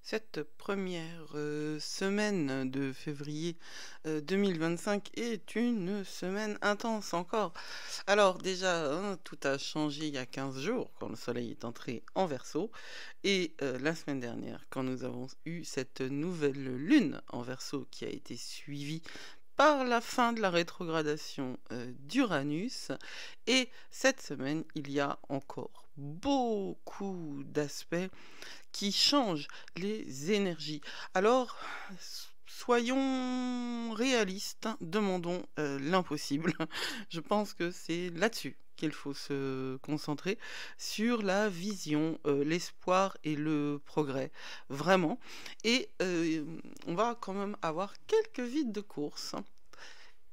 Cette première semaine de février 2025 est une semaine intense encore. Alors déjà, hein, tout a changé il y a 15 jours quand le soleil est entré en Verseau et la semaine dernière quand nous avons eu cette nouvelle lune en Verseau qui a été suivie par la fin de la rétrogradation d'Uranus. Et cette semaine, il y a encore beaucoup d'aspects qui changent les énergies. Alors, soyons réalistes, hein, demandons l'impossible. Je pense que c'est là-dessus qu'il faut se concentrer, sur la vision, l'espoir et le progrès, vraiment. Et on va quand même avoir quelques vides de course, hein,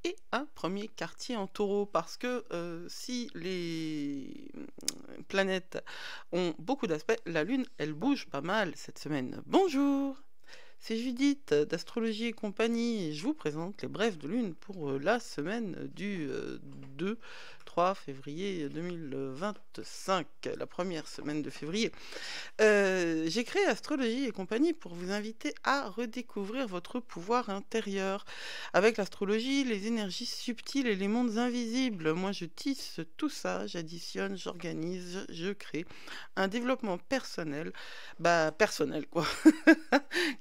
et un premier quartier en taureau, parce que si les planètes ont beaucoup d'aspects, la Lune, elle bouge pas mal cette semaine. Bonjour, c'est Judith d'Astrologie et compagnie, et je vous présente les brèves de Lune pour la semaine du 2-3 février 2025, la première semaine de février. J'ai créé Astrologie et compagnie pour vous inviter à redécouvrir votre pouvoir intérieur. Avec l'astrologie, les énergies subtiles et les mondes invisibles. Moi, je tisse tout ça, j'additionne, j'organise, je crée un développement personnel, personnel quoi,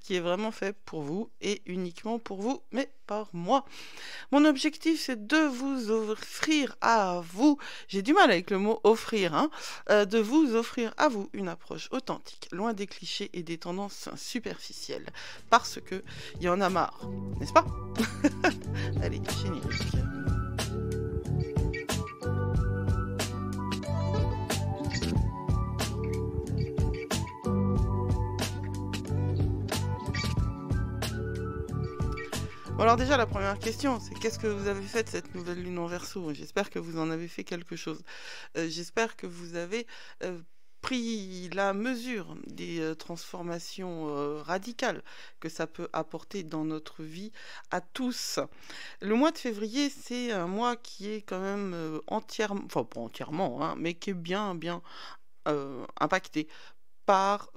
qui est vraiment fait pour vous et uniquement pour vous, mais par moi. Mon objectif, c'est de vous offrir à vous, j'ai du mal avec le mot offrir, hein, de vous offrir à vous une approche authentique, loin des clichés et des tendances superficielles, parce que il y en a marre, n'est-ce pas? Allez, générique. Bon, alors déjà, la première question, c'est qu'est-ce que vous avez fait de cette nouvelle lune en Verseau? J'espère que vous en avez fait quelque chose. J'espère que vous avez pris la mesure des transformations radicales que ça peut apporter dans notre vie à tous. Le mois de février, c'est un mois qui est quand même entièrement, enfin pas entièrement, hein, mais qui est bien impacté par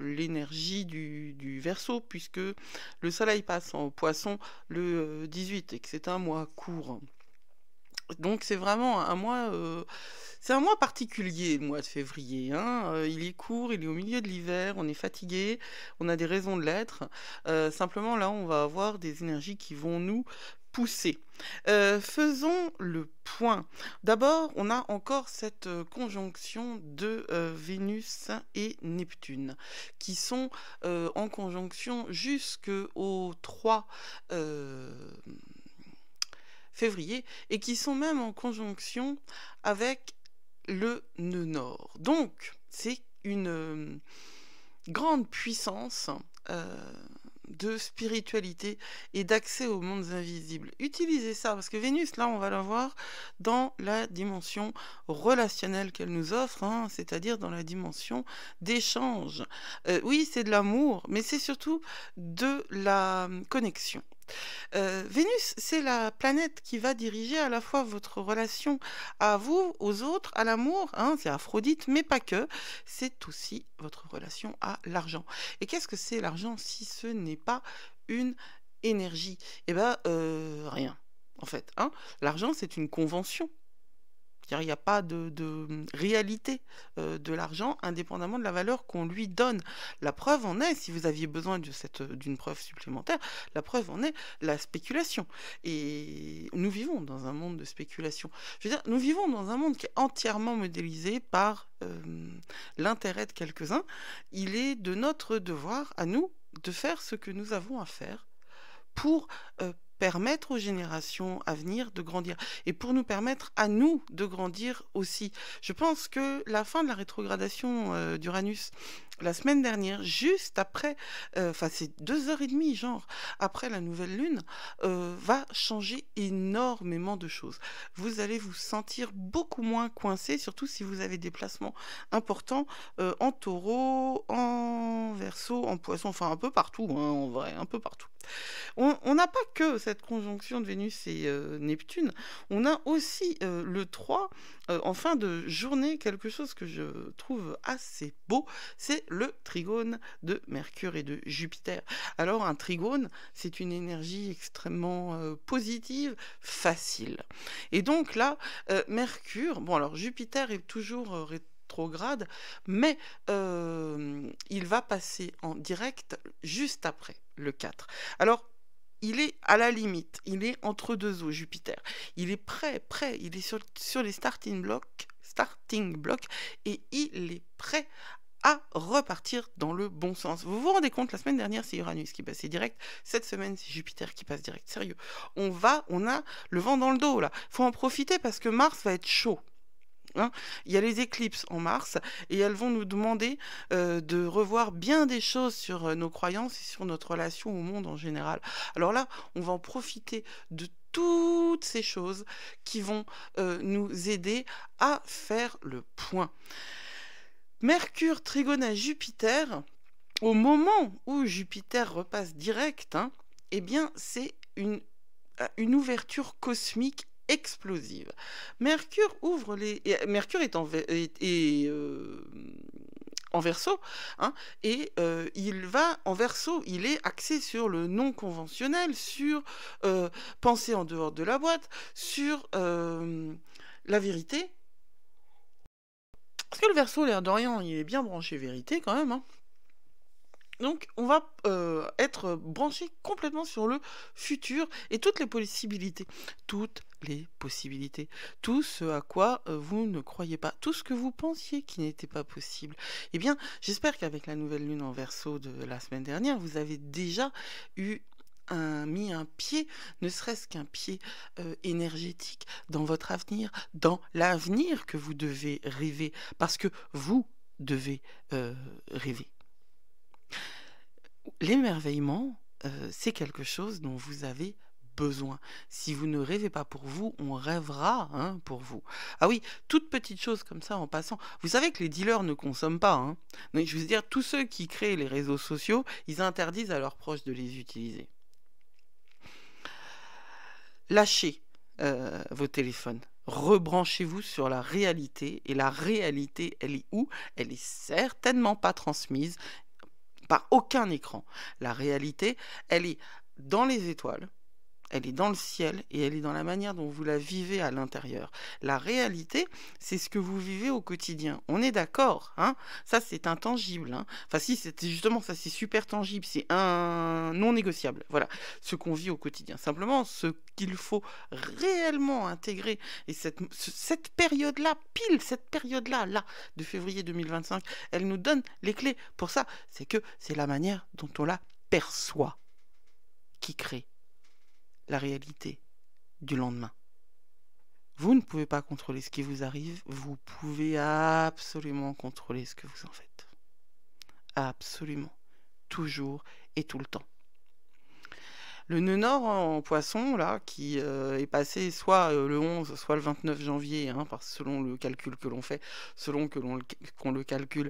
l'énergie du Verseau, puisque le soleil passe en poisson le 18 et que c'est un mois court. Donc c'est vraiment c'est un mois particulier, le mois de février, hein. Il est court, il est au milieu de l'hiver, on est fatigué, on a des raisons de l'être. Simplement là, on va avoir des énergies qui vont nous pousser. Faisons le point. D'abord, on a encore cette conjonction de Vénus et Neptune, qui sont en conjonction jusqu'au 3 février, et qui sont même en conjonction avec le nœud nord. Donc, c'est une grande puissance de spiritualité et d'accès aux mondes invisibles. Utilisez ça, parce que Vénus, là, on va la voir dans la dimension relationnelle qu'elle nous offre, hein, c'est-à-dire dans la dimension d'échange. Oui, c'est de l'amour, mais c'est surtout de la connexion. Vénus, c'est la planète qui va diriger à la fois votre relation à vous, aux autres, à l'amour, hein, c'est Aphrodite, mais pas que. C'est aussi votre relation à l'argent. Et qu'est-ce que c'est l'argent si ce n'est pas une énergie? Eh ben, rien, en fait, hein. L'argent, c'est une convention. C'est-à-dire, il n'y a pas de réalité de l'argent indépendamment de la valeur qu'on lui donne. La preuve en est, si vous aviez besoin d'une preuve supplémentaire, la preuve en est la spéculation. Et nous vivons dans un monde de spéculation. Je veux dire, nous vivons dans un monde qui est entièrement modélisé par l'intérêt de quelques-uns. Il est de notre devoir, à nous, de faire ce que nous avons à faire pour permettre aux générations à venir de grandir et pour nous permettre à nous de grandir aussi. Je pense que la fin de la rétrogradation d'Uranus la semaine dernière, juste après, enfin c'est 2 heures et demie genre, après la nouvelle lune, va changer énormément de choses. Vous allez vous sentir beaucoup moins coincé, surtout si vous avez des placements importants en taureau, en Verseau, en Poisson, enfin un peu partout, hein, en vrai, un peu partout. On n'a pas que cette conjonction de Vénus et Neptune, on a aussi le 3, en fin de journée, quelque chose que je trouve assez beau, c'est le trigone de Mercure et de Jupiter. Alors un trigone, c'est une énergie extrêmement positive, facile. Et donc là, Mercure, bon alors Jupiter est toujours rétrograde, mais il va passer en direct juste après le 4. Alors, il est à la limite, il est entre deux eaux, Jupiter. Il est prêt, il est sur les starting blocks, et il est prêt à repartir dans le bon sens. Vous vous rendez compte, la semaine dernière, c'est Uranus qui passait direct. Cette semaine, c'est Jupiter qui passe direct. Sérieux. On a le vent dans le dos, là. Faut en profiter parce que Mars va être chaud. Hein. Il y a les éclipses en mars et elles vont nous demander de revoir bien des choses sur nos croyances et sur notre relation au monde en général. Alors là, on va en profiter de toutes ces choses qui vont nous aider à faire le point. Mercure trigone à Jupiter, au moment où Jupiter repasse direct, hein, eh bien c'est une ouverture cosmique explosive. Mercure ouvre les... Mercure est en Verseau, hein, et il va en Verseau, il est axé sur le non conventionnel, sur penser en dehors de la boîte, sur la vérité. Parce que le Verseau, l'air de rien, il est bien branché vérité quand même, hein. Donc, on va être branché complètement sur le futur et toutes les possibilités. Toutes les possibilités. Tout ce à quoi vous ne croyez pas. Tout ce que vous pensiez qui n'était pas possible. Eh bien, j'espère qu'avec la nouvelle lune en Verseau de la semaine dernière, vous avez déjà mis un pied, ne serait-ce qu'un pied énergétique dans votre avenir, dans l'avenir que vous devez rêver. Parce que vous devez rêver. L'émerveillement, c'est quelque chose dont vous avez besoin. Si vous ne rêvez pas pour vous, on rêvera hein, pour vous. Ah oui, toute petite chose comme ça en passant. Vous savez que les dealers ne consomment pas. Hein. Donc, je veux dire, tous ceux qui créent les réseaux sociaux, ils interdisent à leurs proches de les utiliser. Lâchez vos téléphones. Rebranchez-vous sur la réalité. Et la réalité, elle est où? Elle est certainement pas transmise par aucun écran. La réalité, elle est dans les étoiles, elle est dans le ciel et elle est dans la manière dont vous la vivez à l'intérieur. La réalité, c'est ce que vous vivez au quotidien. On est d'accord, hein? Ça, c'est intangible. Hein? Enfin, si, c'est justement, ça, c'est super tangible. C'est un non négociable. Voilà, ce qu'on vit au quotidien. Simplement, ce qu'il faut réellement intégrer. Et cette période-là, pile cette période-là, là, de février 2025, elle nous donne les clés pour ça. C'est que c'est la manière dont on la perçoit qui crée la réalité du lendemain. Vous ne pouvez pas contrôler ce qui vous arrive, vous pouvez absolument contrôler ce que vous en faites. Absolument. Toujours et tout le temps. Le nœud nord en Poisson, là, qui est passé soit le 11, soit le 29 janvier, hein, selon le calcul que l'on fait, selon qu'on le calcule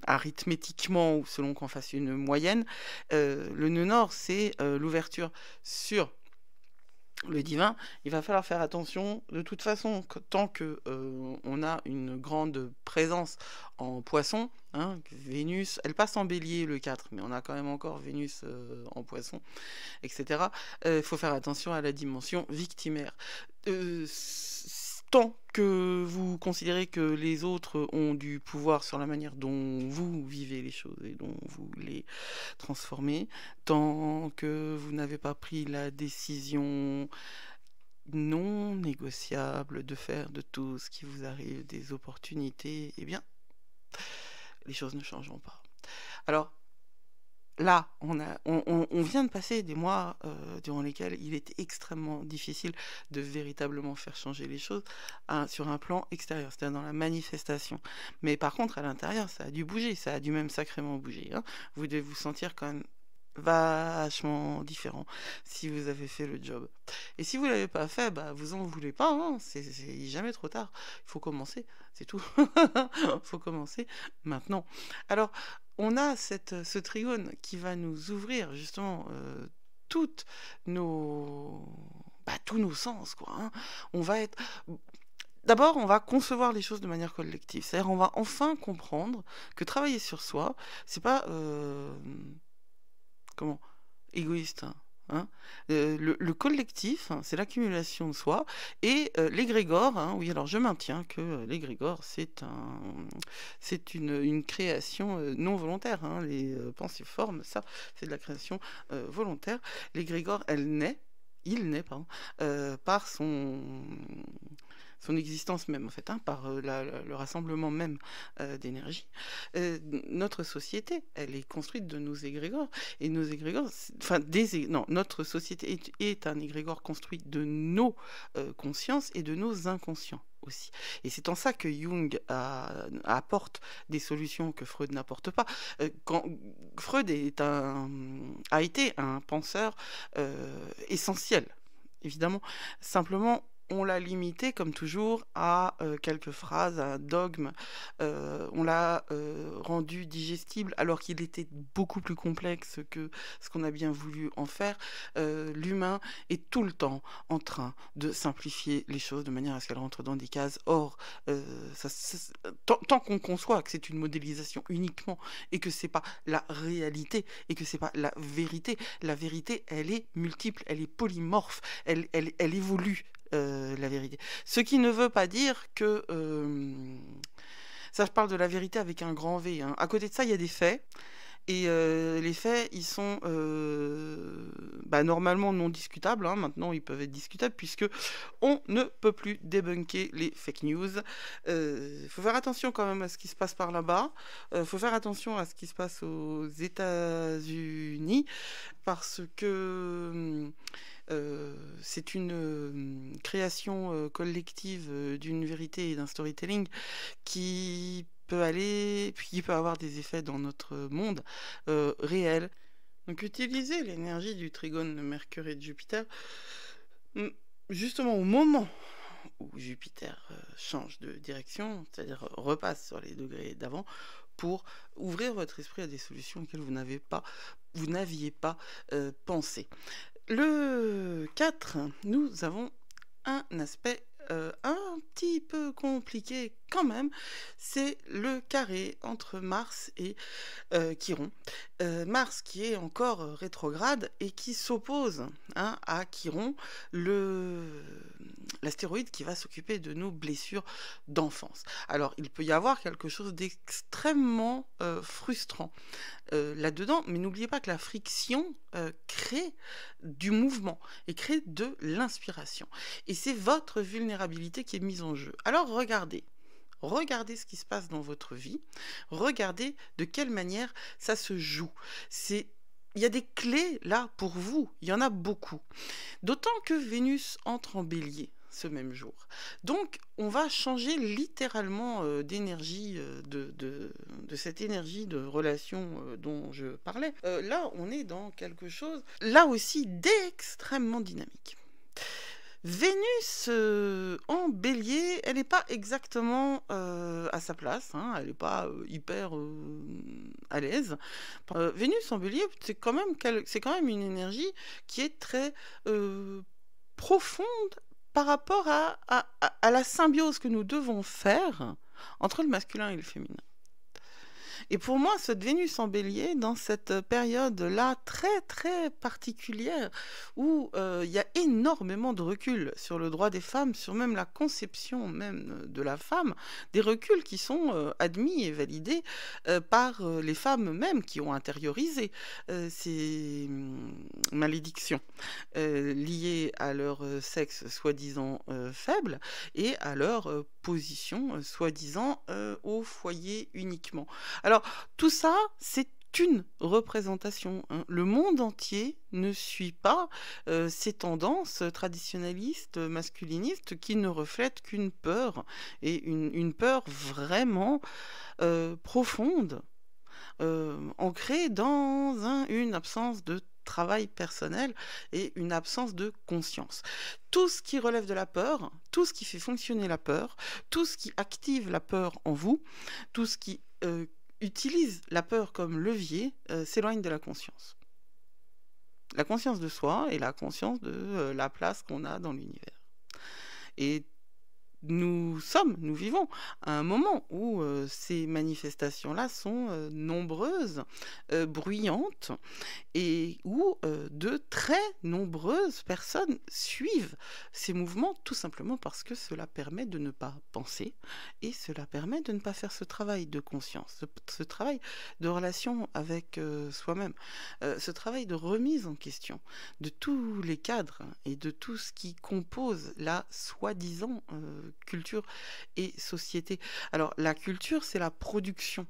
arithmétiquement ou selon qu'on fasse une moyenne, le nœud nord, c'est l'ouverture sur le divin. Il va falloir faire attention. De toute façon, tant que on a une grande présence en Poisson, hein, Vénus, elle passe en Bélier le 4, mais on a quand même encore Vénus en Poisson, etc. Il faut faire attention à la dimension victimaire. Tant que vous considérez que les autres ont du pouvoir sur la manière dont vous vivez les choses et dont vous les transformez, tant que vous n'avez pas pris la décision non négociable de faire de tout ce qui vous arrive des opportunités, eh bien, les choses ne changeront pas. Alors, là, on vient de passer des mois durant lesquels il était extrêmement difficile de véritablement faire changer les choses sur un plan extérieur, c'est-à-dire dans la manifestation. Mais par contre, à l'intérieur, ça a dû bouger, ça a dû même sacrément bouger. Hein. Vous devez vous sentir quand même vachement différent si vous avez fait le job. Et si vous l'avez pas fait, bah vous en voulez pas, hein. C'est jamais trop tard. Il faut commencer, c'est tout. Il faut commencer maintenant. Alors, on a ce trigone qui va nous ouvrir justement toutes nos, tous nos sens, quoi, hein. On va être... D'abord, on va concevoir les choses de manière collective. C'est-à-dire, on va enfin comprendre que travailler sur soi, c'est pas comment égoïste, hein. Le collectif, hein, c'est l'accumulation de soi, et l'égrégore, hein, oui, alors je maintiens que l'égrégore, c'est une création non volontaire, hein. Les pensées formes, ça, c'est de la création volontaire. L'égrégore, il naît, pardon, par son existence même, en fait, hein, par le rassemblement même d'énergie. Notre société, elle est construite de nos égrégores, et nos égrégores, enfin, non, notre société est un égrégore construit de nos consciences et de nos inconscients aussi. Et c'est en ça que Jung apporte des solutions que Freud n'apporte pas. Freud a été un penseur essentiel, évidemment. Simplement, on l'a limité, comme toujours, à quelques phrases, à un dogme. On l'a rendu digestible, alors qu'il était beaucoup plus complexe que ce qu'on a bien voulu en faire. L'humain est tout le temps en train de simplifier les choses de manière à ce qu'elles rentrent dans des cases. Or, tant qu'on conçoit que c'est une modélisation uniquement, et que c'est pas la réalité, et que c'est pas la vérité, elle est multiple, elle est polymorphe, elle évolue. La vérité. Ce qui ne veut pas dire que... ça, je parle de la vérité avec un grand V, hein. À côté de ça, il y a des faits. Et les faits, ils sont normalement non discutables, hein. Maintenant, ils peuvent être discutables puisque on ne peut plus débunker les fake news. Faut faire attention quand même à ce qui se passe par là-bas. Faut faire attention à ce qui se passe aux États-Unis parce que... c'est une création collective d'une vérité et d'un storytelling qui peut avoir des effets dans notre monde réel. Donc utiliser l'énergie du trigone de Mercure et de Jupiter, justement au moment où Jupiter change de direction, c'est-à-dire repasse sur les degrés d'avant, pour ouvrir votre esprit à des solutions auxquelles vous n'aviez pas pensé. Le 4, nous avons un aspect un petit peu compliqué quand même, c'est le carré entre Mars et Chiron. Mars qui est encore rétrograde et qui s'oppose, hein, à Chiron, l'astéroïde qui va s'occuper de nos blessures d'enfance. Alors, il peut y avoir quelque chose d'extrêmement frustrant là-dedans, mais n'oubliez pas que la friction crée du mouvement et crée de l'inspiration. Et c'est votre vulnérabilité qui est mise en jeu. Alors, regardez ce qui se passe dans votre vie, regardez de quelle manière ça se joue. Il y a des clés là pour vous, il y en a beaucoup. D'autant que Vénus entre en bélier ce même jour. Donc, on va changer littéralement d'énergie, de cette énergie de relation dont je parlais. Là, on est dans quelque chose, là aussi, d'extrêmement dynamique. Vénus en bélier, elle n'est pas exactement à sa place, hein, elle n'est pas hyper à l'aise. Vénus en bélier, c'est quand même une énergie qui est très profonde par rapport à la symbiose que nous devons faire entre le masculin et le féminin. Et pour moi, cette Vénus en bélier, dans cette période-là très très particulière, où il y a énormément de recul sur le droit des femmes, sur même la conception même de la femme, des reculs qui sont admis et validés par les femmes mêmes qui ont intériorisé ces malédictions liées à leur sexe soi-disant faible et à leur position soi-disant au foyer uniquement. Alors, tout ça, c'est une représentation, hein. Le monde entier ne suit pas ces tendances traditionnalistes, masculinistes, qui ne reflètent qu'une peur, et une peur vraiment profonde, ancrée dans une absence de travail personnel et une absence de conscience. Tout ce qui relève de la peur, tout ce qui fait fonctionner la peur, tout ce qui active la peur en vous, tout ce qui utilise la peur comme levier s'éloigne de la conscience. La conscience de soi et la conscience de la place qu'on a dans l'univers. Et nous vivons à un moment où ces manifestations-là sont nombreuses, bruyantes, et où de très nombreuses personnes suivent ces mouvements tout simplement parce que cela permet de ne pas penser et cela permet de ne pas faire ce travail de conscience, ce travail de relation avec soi-même, ce travail de remise en question de tous les cadres et de tout ce qui compose la soi-disant culture et société. Alors la culture, c'est la production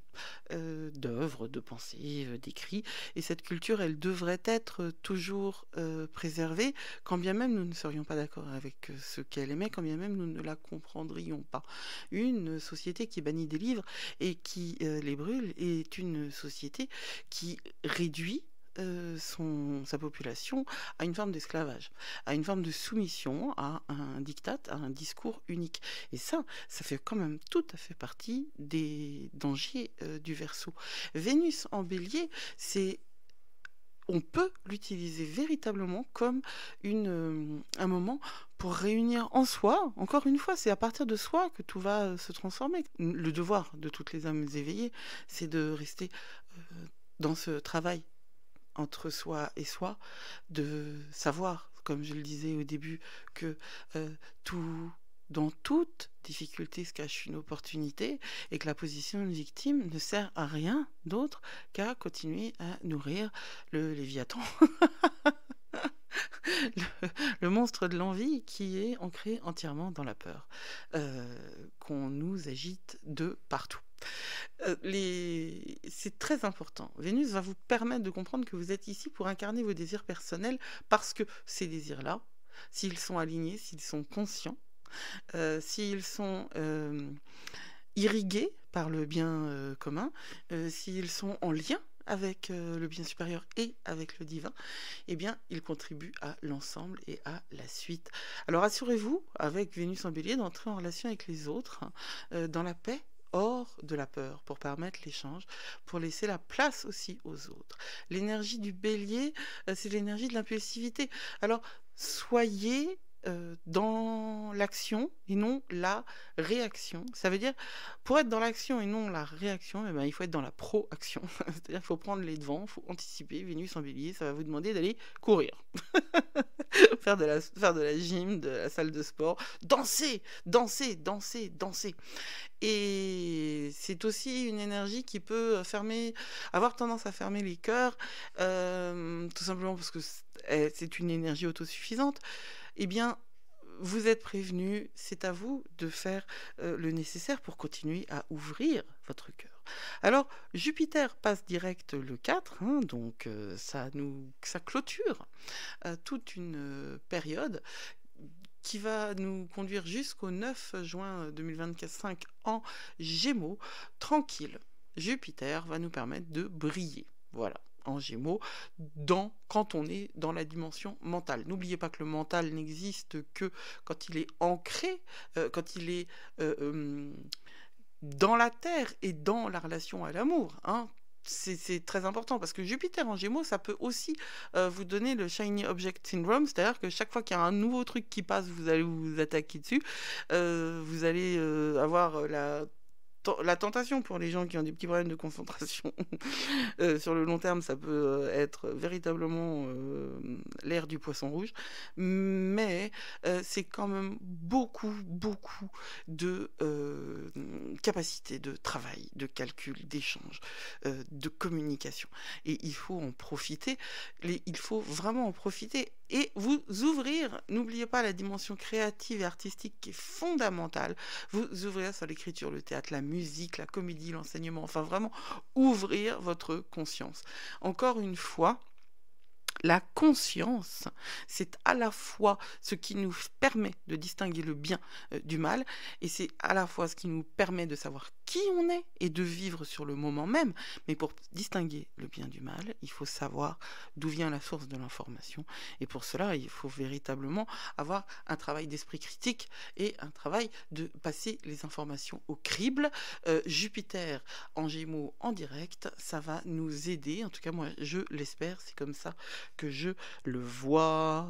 d'œuvres, de pensées, d'écrits, et cette culture, elle devrait être toujours préservée, quand bien même nous ne serions pas d'accord avec ce qu'elle aimait, quand bien même nous ne la comprendrions pas. Une société qui bannit des livres et qui les brûle est une société qui réduit sa population à une forme d'esclavage, à une forme de soumission, à un diktat, à un discours unique. Et ça fait quand même tout à fait partie des dangers du Verseau. Vénus en Bélier, on peut l'utiliser véritablement comme un moment pour réunir en soi. Encore une fois, c'est à partir de soi que tout va se transformer. Le devoir de toutes les âmes éveillées, c'est de rester dans ce travail entre soi et soi, de savoir, comme je le disais au début, que dans toute difficulté se cache une opportunité et que la position de victime ne sert à rien d'autre qu'à continuer à nourrir le Léviathan. le monstre de l'envie qui est ancré entièrement dans la peur, qu'on nous agite de partout. C'est très important. Vénus va vous permettre de comprendre que vous êtes ici pour incarner vos désirs personnels, parce que ces désirs-là, s'ils sont alignés, s'ils sont conscients, s'ils sont irrigués par le bien commun, s'ils sont en lien avec le bien supérieur et avec le divin, eh bien, ils contribuent à l'ensemble et à la suite. Alors, assurez-vous, avec Vénus en Bélier, d'entrer en relation avec les autres, dans la paix, hors de la peur, pour permettre l'échange, pour laisser la place aussi aux autres. L'énergie du Bélier, c'est l'énergie de l'impulsivité. Alors, soyez dans l'action et non la réaction. Ça veut dire, pour être dans l'action et non la réaction, il faut être dans la proaction. C'est-à-dire qu'il faut prendre les devants, il faut anticiper. Vénus en Bélier, ça va vous demander d'aller courir, faire de la gym, de la salle de sport, danser. Et c'est aussi une énergie qui peut avoir tendance à fermer les cœurs, tout simplement parce que c'est une énergie autosuffisante. Eh bien, vous êtes prévenus, c'est à vous de faire le nécessaire pour continuer à ouvrir votre cœur. Alors, Jupiter passe direct le 4, donc ça clôture toute une période qui va nous conduire jusqu'au 9 juin 2025 en Gémeaux, tranquille. Jupiter va nous permettre de briller. Voilà, en Gémeaux, quand on est dans la dimension mentale. N'oubliez pas que le mental n'existe que quand il est ancré, quand il est dans la terre et dans la relation à l'amour. C'est très important, parce que Jupiter en Gémeaux, ça peut aussi vous donner le Shiny Object Syndrome, c'est-à-dire que chaque fois qu'il y a un nouveau truc qui passe, vous allez vous attaquer dessus, vous allez avoir la tentation pour les gens qui ont des petits problèmes de concentration. Sur le long terme, ça peut être véritablement l'ère du poisson rouge, mais c'est quand même beaucoup de capacité de travail, de calcul, d'échange, de communication. Et il faut en profiter, il faut vraiment en profiter et vous ouvrir. N'oubliez pas la dimension créative et artistique qui est fondamentale. Vous ouvrir sur l'écriture, le théâtre, la musique, la comédie, l'enseignement, enfin vraiment ouvrir votre conscience. Encore une fois, la conscience, c'est à la fois ce qui nous permet de distinguer le bien du mal, et c'est à la fois ce qui nous permet de savoir qui on est et de vivre sur le moment même. Mais pour distinguer le bien du mal, il faut savoir d'où vient la source de l'information. Et pour cela, il faut véritablement avoir un travail d'esprit critique et un travail de passer les informations au crible. Jupiter en Gémeaux en direct, ça va nous aider. En tout cas, moi, je l'espère. C'est comme ça que je le vois.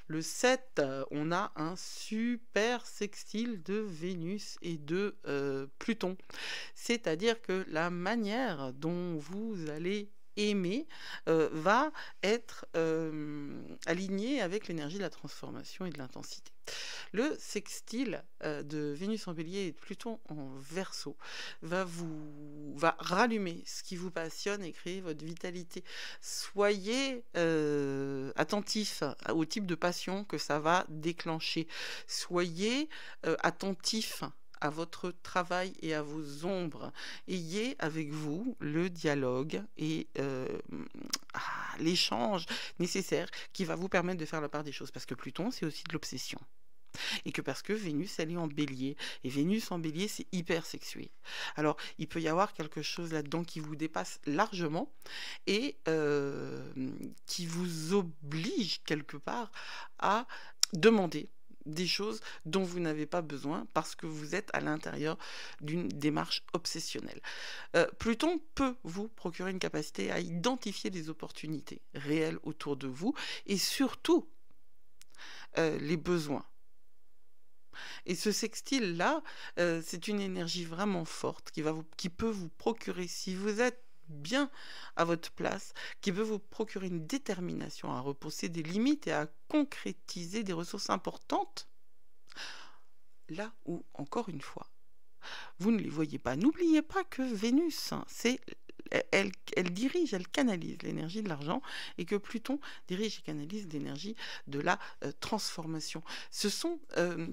Le 7, on a un super sextile de Vénus et de Pluton. C'est-à-dire que la manière dont vous allez aimer va être alignée avec l'énergie de la transformation et de l'intensité. Le sextile de Vénus en Bélier et de Pluton en Verseau va rallumer ce qui vous passionne et créer votre vitalité. Soyez attentif au type de passion que ça va déclencher. Soyez attentif à votre travail et à vos ombres. Ayez avec vous le dialogue et l'échange nécessaire qui va vous permettre de faire la part des choses. Parce que Pluton, c'est aussi de l'obsession. Et que parce que Vénus, elle est en Bélier. Et Vénus en Bélier, c'est hyper sexué. Alors, il peut y avoir quelque chose là-dedans qui vous dépasse largement et qui vous oblige quelque part à demander des choses dont vous n'avez pas besoin parce que vous êtes à l'intérieur d'une démarche obsessionnelle. Pluton peut vous procurer une capacité à identifier les opportunités réelles autour de vous et surtout les besoins. Et ce sextile-là, c'est une énergie vraiment forte qui peut vous procurer, si vous êtes bien à votre place, qui peut vous procurer une détermination à repousser des limites et à concrétiser des ressources importantes, là où, encore une fois, vous ne les voyez pas. N'oubliez pas que Vénus, elle dirige, elle canalise l'énergie de l'argent et que Pluton dirige et canalise l'énergie de la transformation.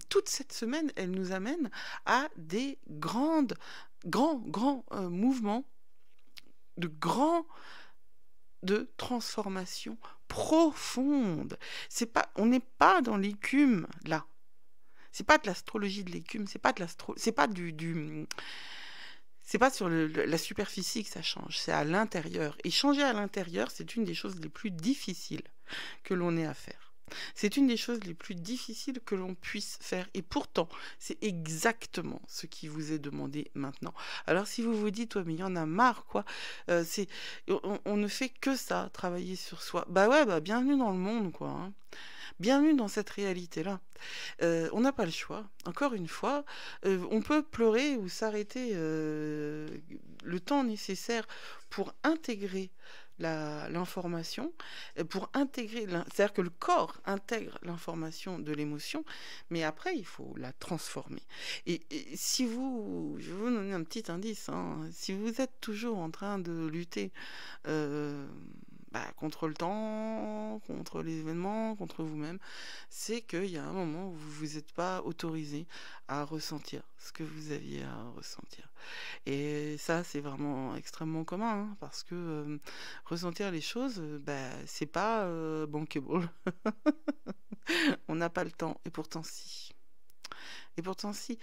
Toute cette semaine, elle nous amène à des grands mouvements de transformation profonde. On n'est pas dans l'écume là. C'est pas de l'astrologie de l'écume. C'est pas sur la superficie que ça change. C'est à l'intérieur. Et changer à l'intérieur, c'est une des choses les plus difficiles que l'on ait à faire. C'est une des choses les plus difficiles que l'on puisse faire. Et pourtant, c'est exactement ce qui vous est demandé maintenant. Alors si vous vous dites, ouais, mais il y en a marre, quoi. On ne fait que ça, travailler sur soi. Bah ouais, bienvenue dans le monde, quoi. Hein. Bienvenue dans cette réalité-là. On n'a pas le choix. Encore une fois, on peut pleurer ou s'arrêter le temps nécessaire pour intégrer l'information, c'est-à-dire que le corps intègre l'information de l'émotion, mais après, il faut la transformer. Et je vais vous donner un petit indice, hein, si vous êtes toujours en train de lutter contre le temps, contre les événements, contre vous-même, c'est qu'il y a un moment où vous vous êtes pas autorisé à ressentir ce que vous aviez à ressentir. Et ça, c'est vraiment extrêmement commun, hein, parce que ressentir les choses, c'est pas bankable. On n'a pas le temps, et pourtant si. Et pourtant si.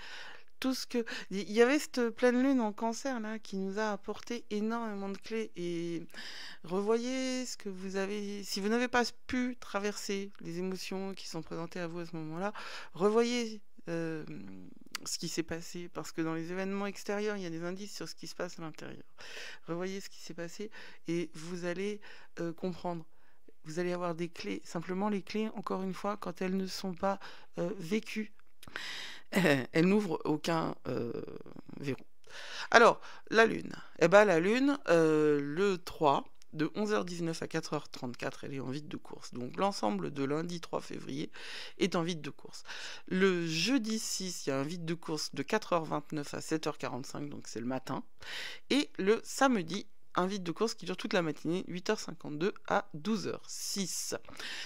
Il y avait cette pleine lune en Cancer là qui nous a apporté énormément de clés et revoyez ce que vous avez, si vous n'avez pas pu traverser les émotions qui sont présentées à vous à ce moment-là, revoyez ce qui s'est passé, parce que dans les événements extérieurs il y a des indices sur ce qui se passe à l'intérieur. Revoyez ce qui s'est passé et vous allez comprendre. Vous allez avoir des clés, simplement les clés, encore une fois, quand elles ne sont pas vécues, elle n'ouvre aucun verrou. Alors, la Lune. La Lune, le 3, de 11h19 à 4h34, elle est en vide de course. Donc, l'ensemble de lundi 3 février est en vide de course. Le jeudi 6, il y a un vide de course de 4h29 à 7h45, donc c'est le matin. Et le samedi, un vide de course qui dure toute la matinée, 8h52 à 12h06.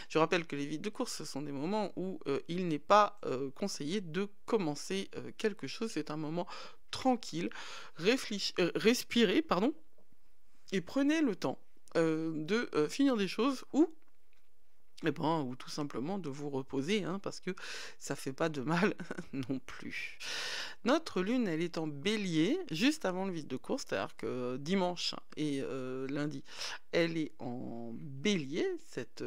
Je rappelle que les vides de course, ce sont des moments où il n'est pas conseillé de commencer quelque chose. C'est un moment tranquille, respirez, et prenez le temps de finir des choses ou tout simplement de vous reposer, hein, parce que ça fait pas de mal non plus. Notre lune, elle est en bélier, juste avant le vide de course, c'est-à-dire que dimanche et lundi, elle est en bélier, cette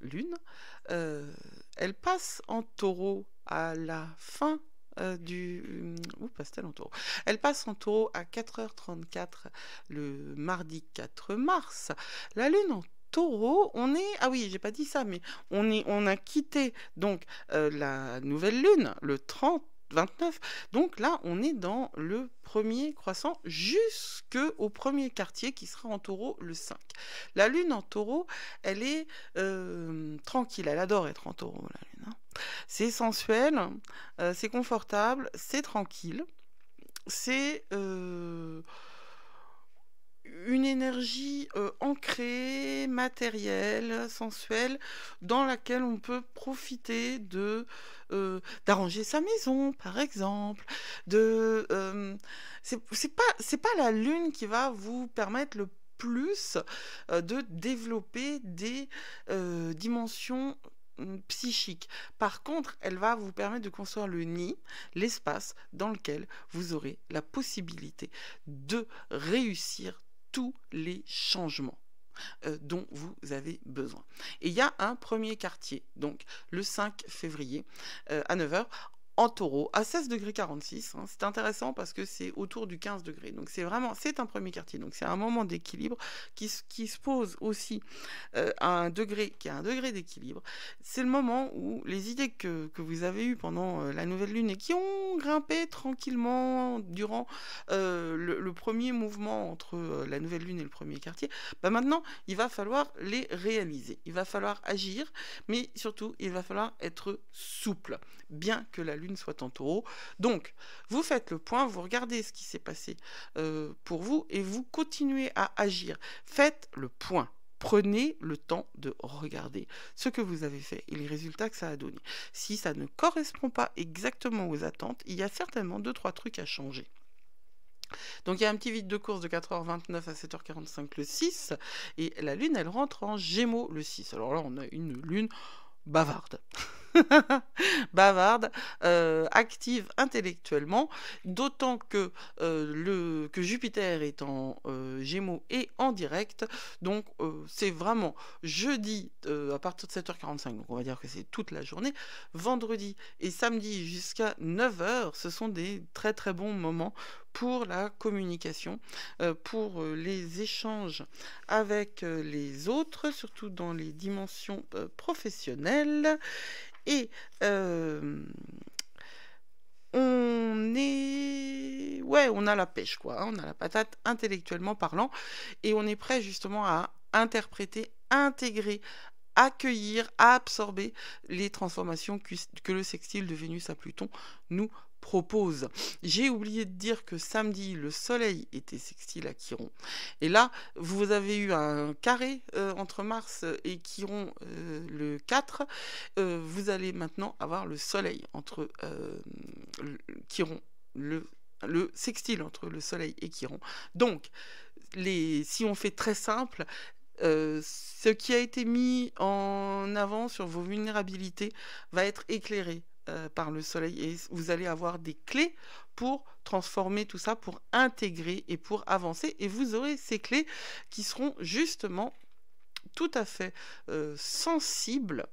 lune. Elle passe en taureau à la fin Où passe-t-elle en taureau? Elle passe en taureau à 4h34 le mardi 4 mars. La lune en taureau, on est... Ah oui, j'ai pas dit ça, mais on a quitté donc la nouvelle lune le 29. Donc là, on est dans le premier croissant jusqu'au premier quartier qui sera en taureau le 5. La lune en taureau, elle est tranquille, elle adore être en taureau, la lune, hein. C'est sensuel, c'est confortable, c'est tranquille, c'est une énergie ancrée, matérielle, sensuelle, dans laquelle on peut profiter d'arranger sa maison, par exemple. C'est pas la lune qui va vous permettre le plus de développer des dimensions psychiques. Par contre, elle va vous permettre de construire le nid, l'espace dans lequel vous aurez la possibilité de réussir tous les changements dont vous avez besoin. Et il y a un premier quartier, donc le 5 février à 9h, en taureau, à 16 degrés 46. Hein. C'est intéressant parce que c'est autour du 15 degrés. Donc c'est un premier quartier. Donc c'est un moment d'équilibre qui se pose aussi à un degré, qui a un degré d'équilibre. C'est le moment où les idées que vous avez eues pendant la nouvelle lune et qui ont grimpé tranquillement durant le premier mouvement entre la nouvelle lune et le premier quartier, bah maintenant, il va falloir les réaliser. Il va falloir agir, mais surtout, il va falloir être souple, bien que la lune soit en taureau. Donc, vous faites le point, vous regardez ce qui s'est passé pour vous et vous continuez à agir. Faites le point. Prenez le temps de regarder ce que vous avez fait et les résultats que ça a donné. Si ça ne correspond pas exactement aux attentes, il y a certainement 2-3 trucs à changer. Donc il y a un petit vide de course de 4h29 à 7h45 le 6, et la lune, elle rentre en Gémeaux le 6. Alors là, on a une lune bavarde. Bavarde, active intellectuellement, d'autant que Jupiter est en Gémeaux et en direct, donc c'est vraiment jeudi à partir de 7h45, donc on va dire que c'est toute la journée, vendredi et samedi jusqu'à 9h, ce sont des très très bons moments pour la communication, pour les échanges avec les autres, surtout dans les dimensions professionnelles. Et on a la pêche, quoi, hein, on a la patate intellectuellement parlant, et on est prêt justement à interpréter, intégrer, accueillir, absorber les transformations que le sextile de Vénus à Pluton nous propose. J'ai oublié de dire que samedi, le soleil était sextile à Chiron. Et là, vous avez eu un carré entre Mars et Chiron le 4. Vous allez maintenant avoir le soleil entre Chiron, le sextile entre le soleil et Chiron. Donc, si on fait très simple, ce qui a été mis en avant sur vos vulnérabilités va être éclairé par le soleil, et vous allez avoir des clés pour transformer tout ça, pour intégrer et pour avancer, et vous aurez ces clés qui seront justement tout à fait sensibles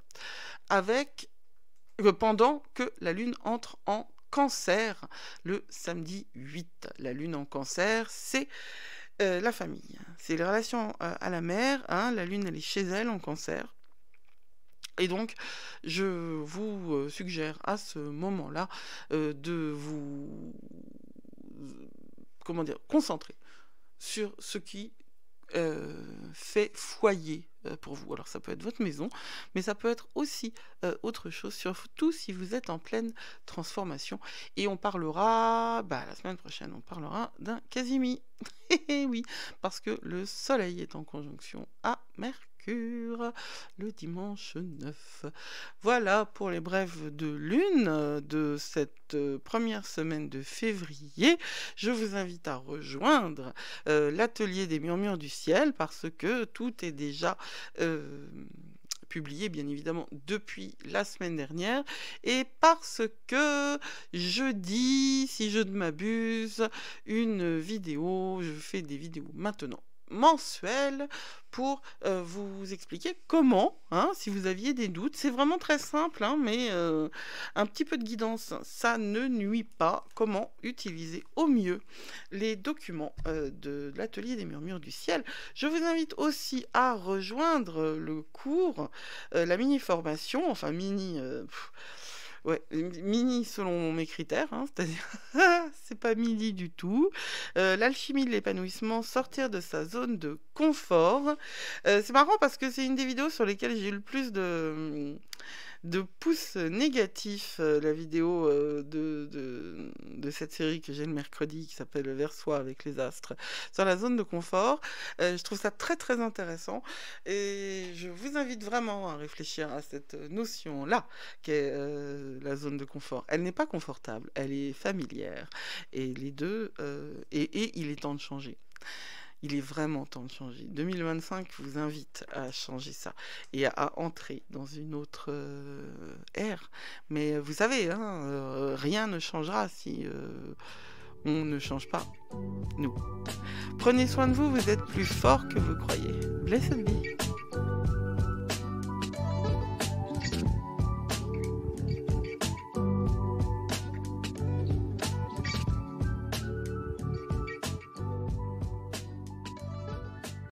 pendant que la lune entre en Cancer le samedi 8. La lune en Cancer, c'est la famille, c'est les relations à la mère, hein. La lune, elle est chez elle en Cancer. Et donc, je vous suggère à ce moment-là de vous concentrer sur ce qui fait foyer pour vous. Alors ça peut être votre maison, mais ça peut être aussi autre chose, surtout si vous êtes en pleine transformation. Et on parlera, la semaine prochaine, on parlera d'un Casimi. Oui, parce que le soleil est en conjonction à Mercure le dimanche 9. Voilà pour les brèves de lune de cette première semaine de février. Je vous invite à rejoindre l'atelier des murmures du ciel, parce que tout est déjà publié bien évidemment depuis la semaine dernière, et parce que jeudi, si je ne m'abuse, une vidéo, je fais des vidéos maintenant mensuelles pour vous expliquer comment, hein, si vous aviez des doutes, c'est vraiment très simple, hein, mais un petit peu de guidance, ça ne nuit pas, comment utiliser au mieux les documents de l'atelier des murmures du ciel. Je vous invite aussi à rejoindre le cours, la mini-formation, enfin ouais, mini selon mes critères, hein, c'est-à-dire c'est pas midi du tout. L'alchimie de l'épanouissement, sortir de sa zone de confort. C'est marrant parce que c'est une des vidéos sur lesquelles j'ai eu le plus de pouces négatifs, la vidéo de cette série que j'ai le mercredi qui s'appelle Vers soi avec les astres sur la zone de confort. Je trouve ça très très intéressant et je vous invite vraiment à réfléchir à cette notion-là qu'est la zone de confort. Elle n'est pas confortable, elle est familière et les deux, et il est temps de changer. Il est vraiment temps de changer. 2025 vous invite à changer ça et à entrer dans une autre ère. Mais vous savez, hein, rien ne changera si on ne change pas, nous. Prenez soin de vous, vous êtes plus fort que vous croyez. Blessed be.